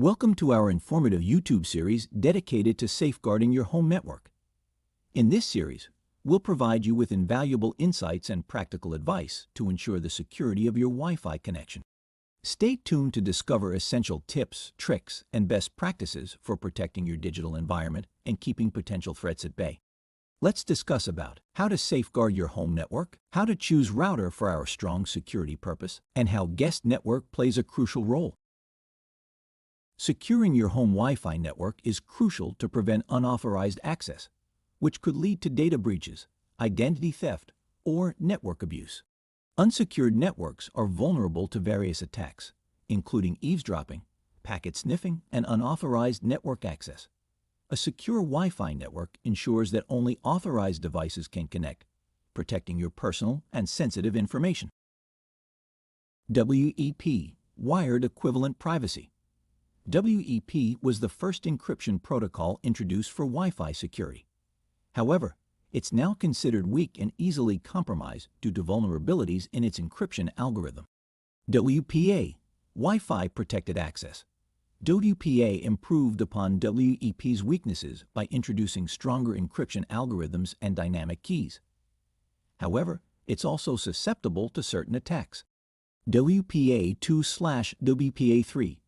Welcome to our informative YouTube series dedicated to safeguarding your home network. In this series, we'll provide you with invaluable insights and practical advice to ensure the security of your Wi-Fi connection. Stay tuned to discover essential tips, tricks, and best practices for protecting your digital environment and keeping potential threats at bay. Let's discuss about how to safeguard your home network, how to choose router for our strong security purpose, and how guest network plays a crucial role. Securing your home Wi-Fi network is crucial to prevent unauthorized access, which could lead to data breaches, identity theft, or network abuse. Unsecured networks are vulnerable to various attacks, including eavesdropping, packet sniffing, and unauthorized network access. A secure Wi-Fi network ensures that only authorized devices can connect, protecting your personal and sensitive information. WEP, Wired Equivalent Privacy. WEP was the first encryption protocol introduced for Wi-Fi security. However, it's now considered weak and easily compromised due to vulnerabilities in its encryption algorithm. WPA, Wi-Fi Protected Access. WPA improved upon WEP's weaknesses by introducing stronger encryption algorithms and dynamic keys. However, it's also susceptible to certain attacks. WPA2/WPA3.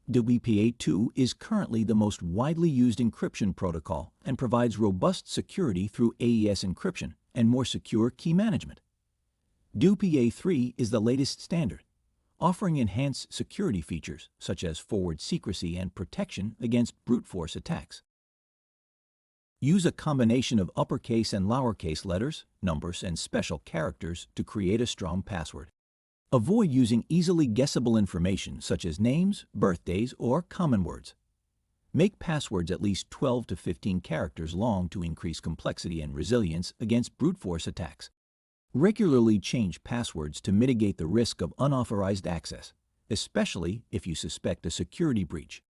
WPA2 is currently the most widely used encryption protocol and provides robust security through AES encryption and more secure key management. WPA3 is the latest standard, offering enhanced security features such as forward secrecy and protection against brute force attacks. Use a combination of uppercase and lowercase letters, numbers, and special characters to create a strong password. Avoid using easily guessable information such as names, birthdays, or common words. Make passwords at least 12 to 15 characters long to increase complexity and resilience against brute force attacks. Regularly change passwords to mitigate the risk of unauthorized access, especially if you suspect a security breach.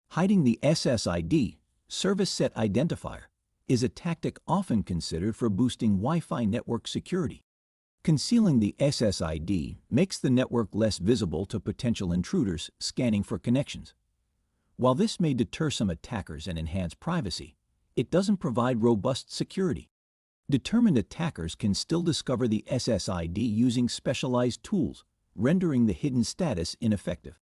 Hiding the SSID, Service Set Identifier, is a tactic often considered for boosting Wi-Fi network security. Concealing the SSID makes the network less visible to potential intruders scanning for connections. While this may deter some attackers and enhance privacy, it doesn't provide robust security. Determined attackers can still discover the SSID using specialized tools, rendering the hidden status ineffective.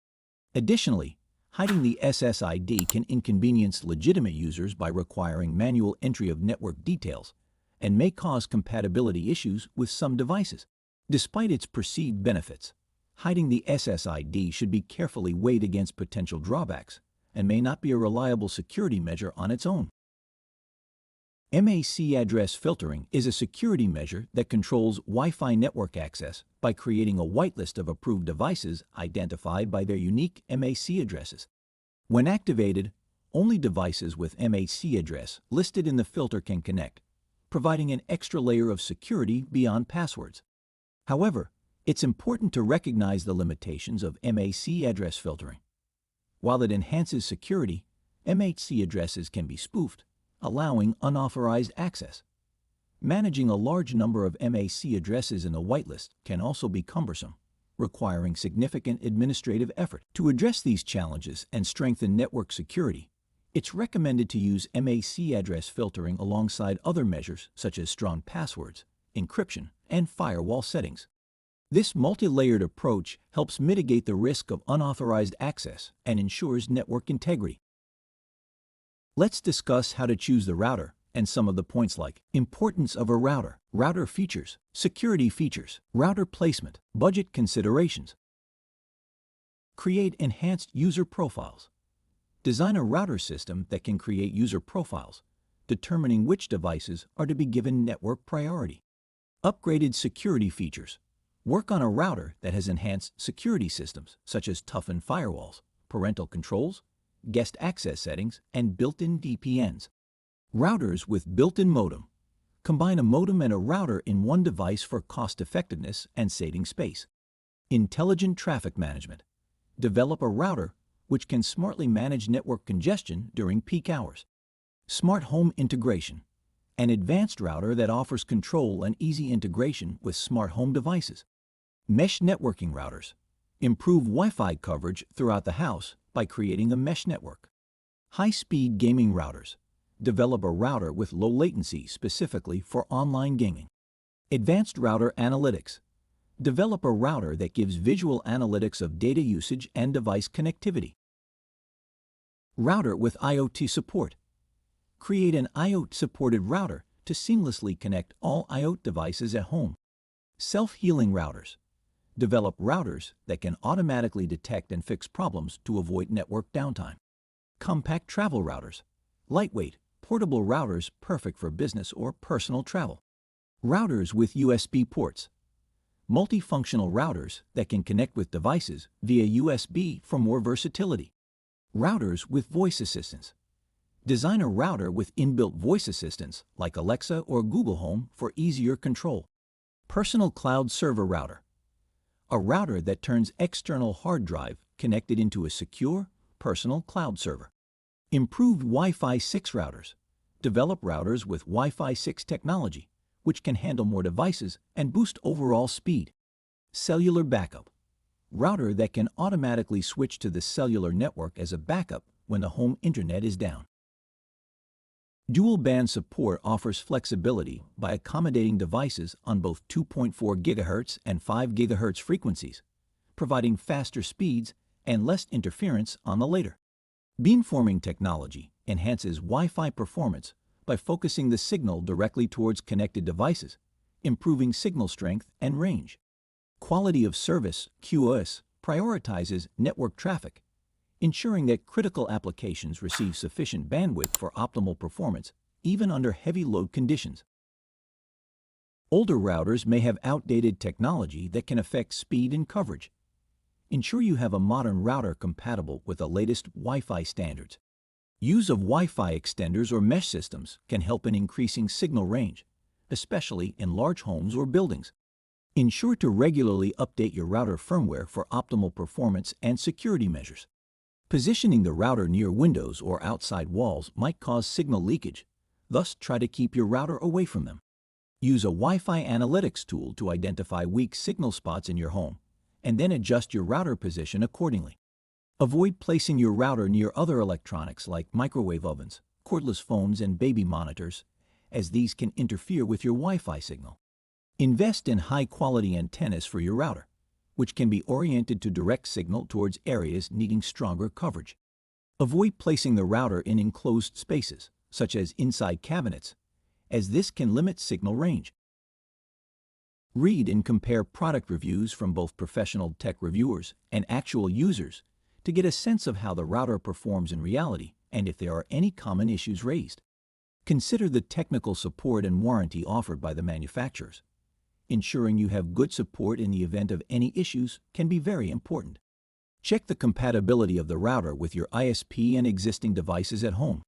Additionally, hiding the SSID can inconvenience legitimate users by requiring manual entry of network details, and may cause compatibility issues with some devices. Despite its perceived benefits, hiding the SSID should be carefully weighed against potential drawbacks and may not be a reliable security measure on its own. MAC address filtering is a security measure that controls Wi-Fi network access by creating a whitelist of approved devices identified by their unique MAC addresses. When activated, only devices with MAC address listed in the filter can connect, providing an extra layer of security beyond passwords. However, it's important to recognize the limitations of MAC address filtering. While it enhances security, MAC addresses can be spoofed, allowing unauthorized access. Managing a large number of MAC addresses in a whitelist can also be cumbersome, requiring significant administrative effort. To address these challenges and strengthen network security, it's recommended to use MAC address filtering alongside other measures such as strong passwords, encryption, and firewall settings. This multi-layered approach helps mitigate the risk of unauthorized access and ensures network integrity. Let's discuss how to choose the router and some of the points like importance of a router, router features, security features, router placement, budget considerations. Create enhanced user profiles. Design a router system that can create user profiles, determining which devices are to be given network priority. Upgraded security features. Work on a router that has enhanced security systems such as toughened firewalls, parental controls, guest access settings, and built-in VPNs. Routers with built-in modem. Combine a modem and a router in one device for cost-effectiveness and saving space. Intelligent traffic management. Develop a router which can smartly manage network congestion during peak hours. Smart home integration. An advanced router that offers control and easy integration with smart home devices. Mesh networking routers. Improve Wi-Fi coverage throughout the house by creating a mesh network. High-speed gaming routers. Develop a router with low latency specifically for online gaming. Advanced router analytics. Develop a router that gives visual analytics of data usage and device connectivity. Router with IoT support. Create an IoT-supported router to seamlessly connect all IoT devices at home. Self-healing routers. Develop routers that can automatically detect and fix problems to avoid network downtime. Compact travel routers. Lightweight, portable routers perfect for business or personal travel. Routers with USB ports. Multifunctional routers that can connect with devices via USB for more versatility. Routers with voice assistants. Design a router with inbuilt voice assistants like Alexa or Google Home for easier control. Personal cloud server router. A router that turns external hard drive connected into a secure, personal cloud server. Improved Wi-Fi 6 routers. Develop routers with Wi-Fi 6 technology, which can handle more devices and boost overall speed. Cellular backup. Router that can automatically switch to the cellular network as a backup when the home internet is down. Dual band support offers flexibility by accommodating devices on both 2.4 GHz and 5 GHz frequencies, providing faster speeds and less interference on the latter. Beamforming technology enhances Wi-Fi performance by focusing the signal directly towards connected devices, improving signal strength and range. Quality of service (QoS) prioritizes network traffic, ensuring that critical applications receive sufficient bandwidth for optimal performance, even under heavy load conditions. Older routers may have outdated technology that can affect speed and coverage. Ensure you have a modern router compatible with the latest Wi-Fi standards. Use of Wi-Fi extenders or mesh systems can help in increasing signal range, especially in large homes or buildings. Ensure to regularly update your router firmware for optimal performance and security measures. Positioning the router near windows or outside walls might cause signal leakage, thus try to keep your router away from them. Use a Wi-Fi analytics tool to identify weak signal spots in your home, and then adjust your router position accordingly. Avoid placing your router near other electronics like microwave ovens, cordless phones, and baby monitors, as these can interfere with your Wi-Fi signal. Invest in high-quality antennas for your router, which can be oriented to direct signal towards areas needing stronger coverage. Avoid placing the router in enclosed spaces, such as inside cabinets, as this can limit signal range. Read and compare product reviews from both professional tech reviewers and actual users to get a sense of how the router performs in reality and if there are any common issues raised. Consider the technical support and warranty offered by the manufacturers. Ensuring you have good support in the event of any issues can be very important. Check the compatibility of the router with your ISP and existing devices at home.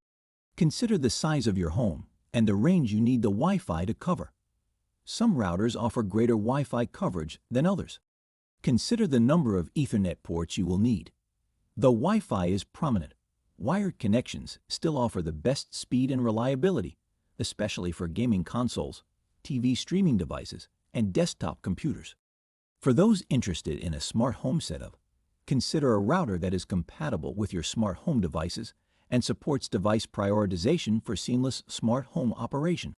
Consider the size of your home and the range you need the Wi-Fi to cover. Some routers offer greater Wi-Fi coverage than others. Consider the number of Ethernet ports you will need. Though Wi-Fi is prominent, wired connections still offer the best speed and reliability, especially for gaming consoles, TV streaming devices, and desktop computers. For those interested in a smart home setup, consider a router that is compatible with your smart home devices and supports device prioritization for seamless smart home operation.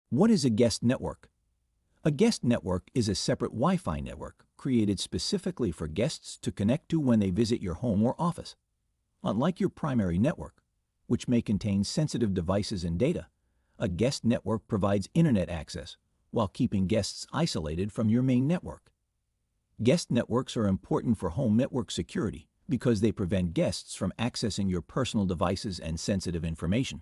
What is a guest network? A guest network is a separate Wi-Fi network created specifically for guests to connect to when they visit your home or office. Unlike your primary network, which may contain sensitive devices and data, a guest network provides internet access while keeping guests isolated from your main network. Guest networks are important for home network security because they prevent guests from accessing your personal devices and sensitive information,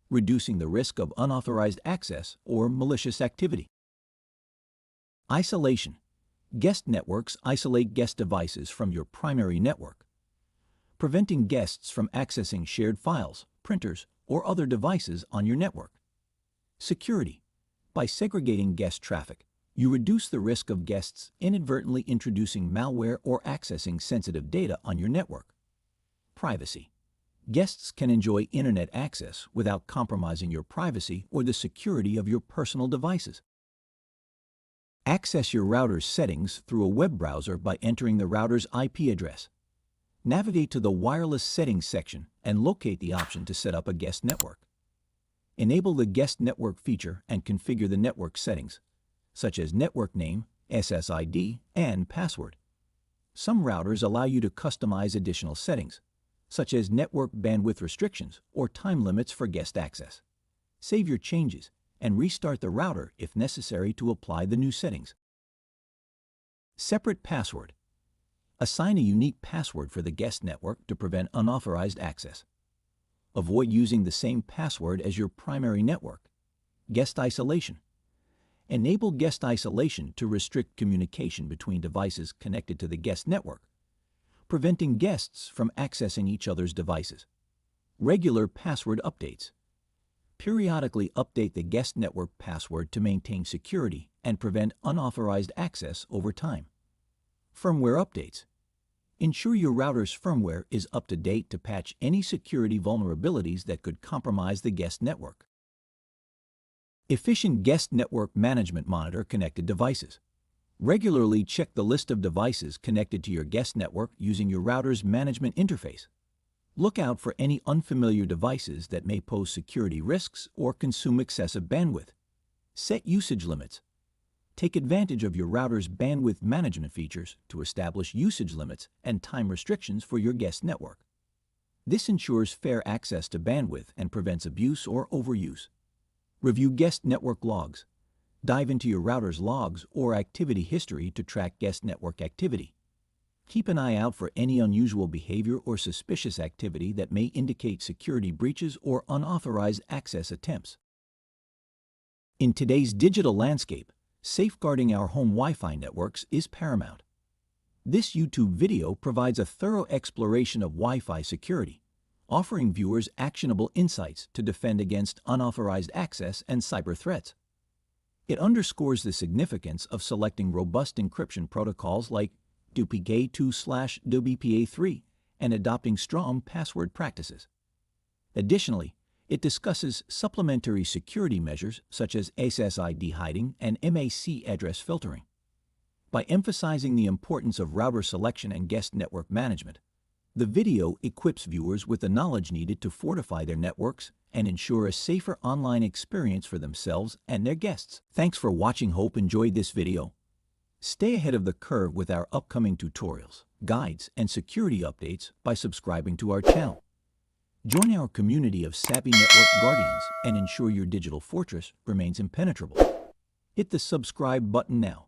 reducing the risk of unauthorized access or malicious activity. Isolation. Guest networks isolate guest devices from your primary network, preventing guests from accessing shared files, printers, or other devices on your network. Security. By segregating guest traffic, you reduce the risk of guests inadvertently introducing malware or accessing sensitive data on your network. Privacy. Guests can enjoy internet access without compromising your privacy or the security of your personal devices. Access your router's settings through a web browser by entering the router's IP address. Navigate to the Wireless Settings section and locate the option to set up a guest network. Enable the guest network feature and configure the network settings, such as network name, SSID, and password. Some routers allow you to customize additional settings, such as network bandwidth restrictions or time limits for guest access. Save your changes and restart the router if necessary to apply the new settings. Separate password. Assign a unique password for the guest network to prevent unauthorized access. Avoid using the same password as your primary network. Guest isolation. Enable guest isolation to restrict communication between devices connected to the guest network, preventing guests from accessing each other's devices. Regular password updates. Periodically update the guest network password to maintain security and prevent unauthorized access over time. Firmware updates. Ensure your router's firmware is up to date to patch any security vulnerabilities that could compromise the guest network. Efficient guest network management monitor connected devices. Regularly check the list of devices connected to your guest network using your router's management interface. Look out for any unfamiliar devices that may pose security risks or consume excessive bandwidth. Set usage limits. Take advantage of your router's bandwidth management features to establish usage limits and time restrictions for your guest network. This ensures fair access to bandwidth and prevents abuse or overuse. Review guest network logs. Dive into your router's logs or activity history to track guest network activity. Keep an eye out for any unusual behavior or suspicious activity that may indicate security breaches or unauthorized access attempts. In today's digital landscape, safeguarding our home Wi-Fi networks is paramount. This YouTube video provides a thorough exploration of Wi-Fi security, offering viewers actionable insights to defend against unauthorized access and cyber threats. It underscores the significance of selecting robust encryption protocols like WPA2/WPA3 and adopting strong password practices. Additionally, it discusses supplementary security measures such as SSID hiding and MAC address filtering. By emphasizing the importance of router selection and guest network management, the video equips viewers with the knowledge needed to fortify their networks and ensure a safer online experience for themselves and their guests. Thanks for watching. Hope enjoyed this video. Stay ahead of the curve with our upcoming tutorials, guides, and security updates by subscribing to our channel. Join our community of savvy network guardians and ensure your digital fortress remains impenetrable. Hit the subscribe button now